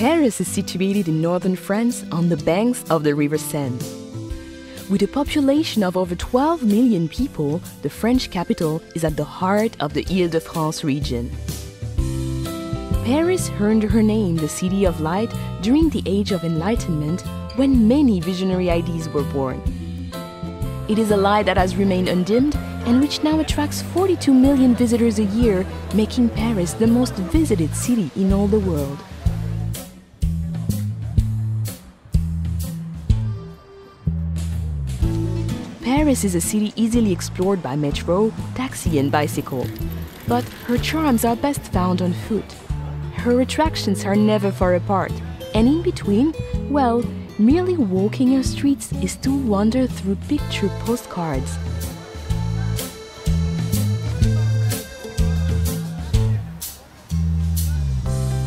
Paris is situated in northern France on the banks of the River Seine. With a population of over 12 million people, the French capital is at the heart of the Île-de-France region. Paris earned her name the City of Light during the Age of Enlightenment, when many visionary ideas were born. It is a light that has remained undimmed and which now attracts 42 million visitors a year, making Paris the most visited city in all the world. Paris is a city easily explored by metro, taxi and bicycle. But her charms are best found on foot. Her attractions are never far apart, and in between, well, merely walking her streets is to wander through picture postcards.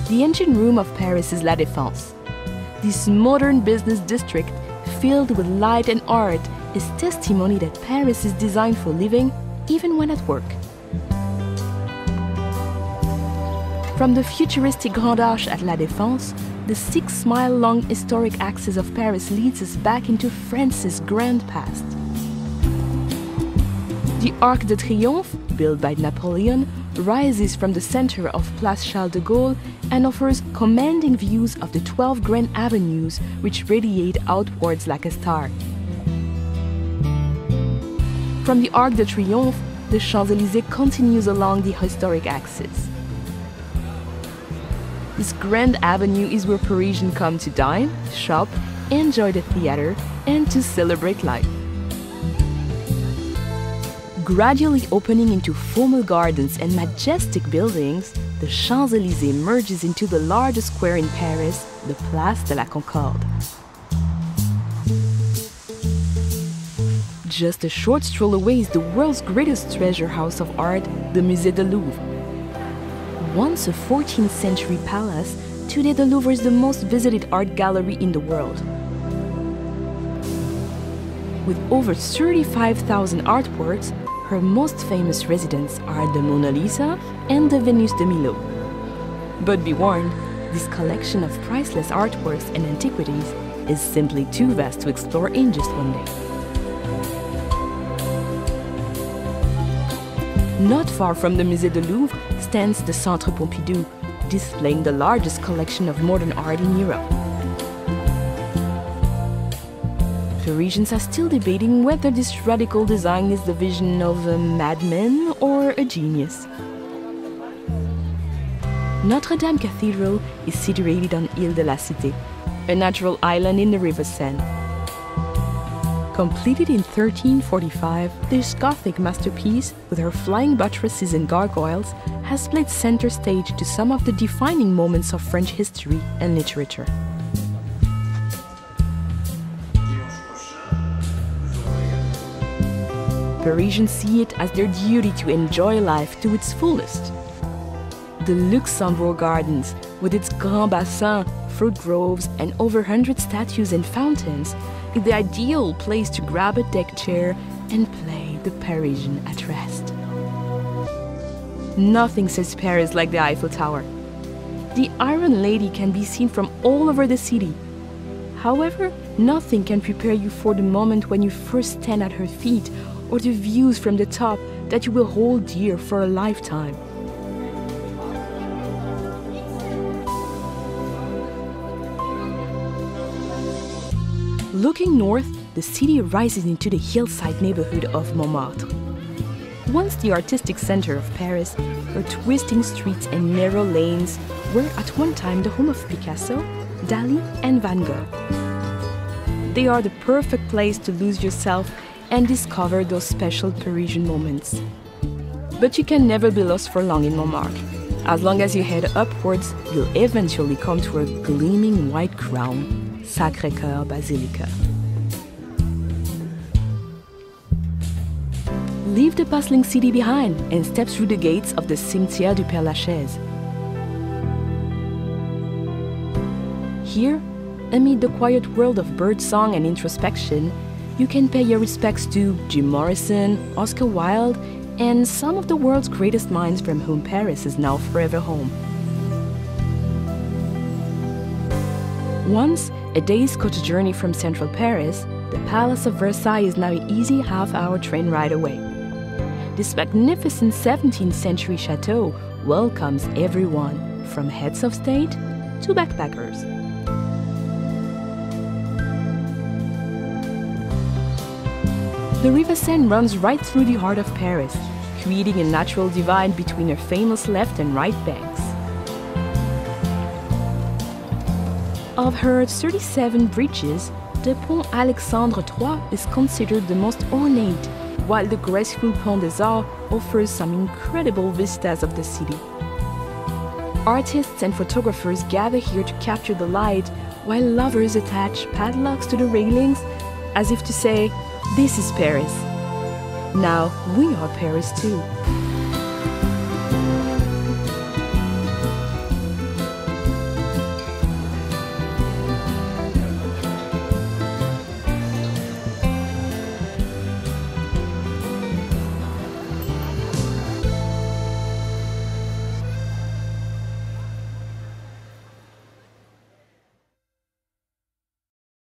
The engine room of Paris is La Défense. This modern business district, filled with light and art, is testimony that Paris is designed for living, even when at work. From the futuristic Grand Arche at La Défense, the 6-mile-long historic axis of Paris leads us back into France's grand past. The Arc de Triomphe, built by Napoleon, rises from the center of Place Charles de Gaulle and offers commanding views of the 12 grand avenues which radiate outwards like a star. From the Arc de Triomphe, the Champs-Élysées continues along the historic axis. This grand avenue is where Parisians come to dine, shop, enjoy the theater, and to celebrate life. Gradually opening into formal gardens and majestic buildings, the Champs-Élysées merges into the largest square in Paris, the Place de la Concorde. Just a short stroll away is the world's greatest treasure house of art, the Musée du Louvre. Once a 14th century palace, today the Louvre is the most visited art gallery in the world. With over 35,000 artworks, her most famous residents are the Mona Lisa and the Venus de Milo. But be warned, this collection of priceless artworks and antiquities is simply too vast to explore in just one day. Not far from the Musée du Louvre stands the Centre Pompidou, displaying the largest collection of modern art in Europe. Parisians are still debating whether this radical design is the vision of a madman or a genius. Notre-Dame Cathedral is situated on Île de la Cité, a natural island in the River Seine. Completed in 1345, this Gothic masterpiece, with her flying buttresses and gargoyles, has played center stage to some of the defining moments of French history and literature. Parisians see it as their duty to enjoy life to its fullest. The Luxembourg Gardens, with its Grand Bassin, fruit groves, and over 100 statues and fountains, is the ideal place to grab a deck chair and play the Parisian at rest. Nothing says Paris like the Eiffel Tower. The Iron Lady can be seen from all over the city. However, nothing can prepare you for the moment when you first stand at her feet, or the views from the top that you will hold dear for a lifetime. Looking north, the city rises into the hillside neighborhood of Montmartre. Once the artistic center of Paris, her twisting streets and narrow lanes were at one time the home of Picasso, Dali, and Van Gogh. They are the perfect place to lose yourself and discover those special Parisian moments. But you can never be lost for long in Montmartre. As long as you head upwards, you'll eventually come to a gleaming white crown, Sacré-Cœur Basilica. Leave the bustling city behind and step through the gates of the Cimetière du Père-Lachaise. Here, amid the quiet world of birdsong and introspection, you can pay your respects to Jim Morrison, Oscar Wilde, and some of the world's greatest minds from whom Paris is now forever home. Once a day's coach journey from central Paris, the Palace of Versailles is now an easy half-hour train ride away. This magnificent 17th century chateau welcomes everyone, from heads of state to backpackers. The River Seine runs right through the heart of Paris, creating a natural divide between her famous left and right banks. Of her 37 bridges, the Pont Alexandre III is considered the most ornate, while the graceful Pont des Arts offers some incredible vistas of the city. Artists and photographers gather here to capture the light, while lovers attach padlocks to the railings, as if to say, "This is Paris. Now we are Paris too."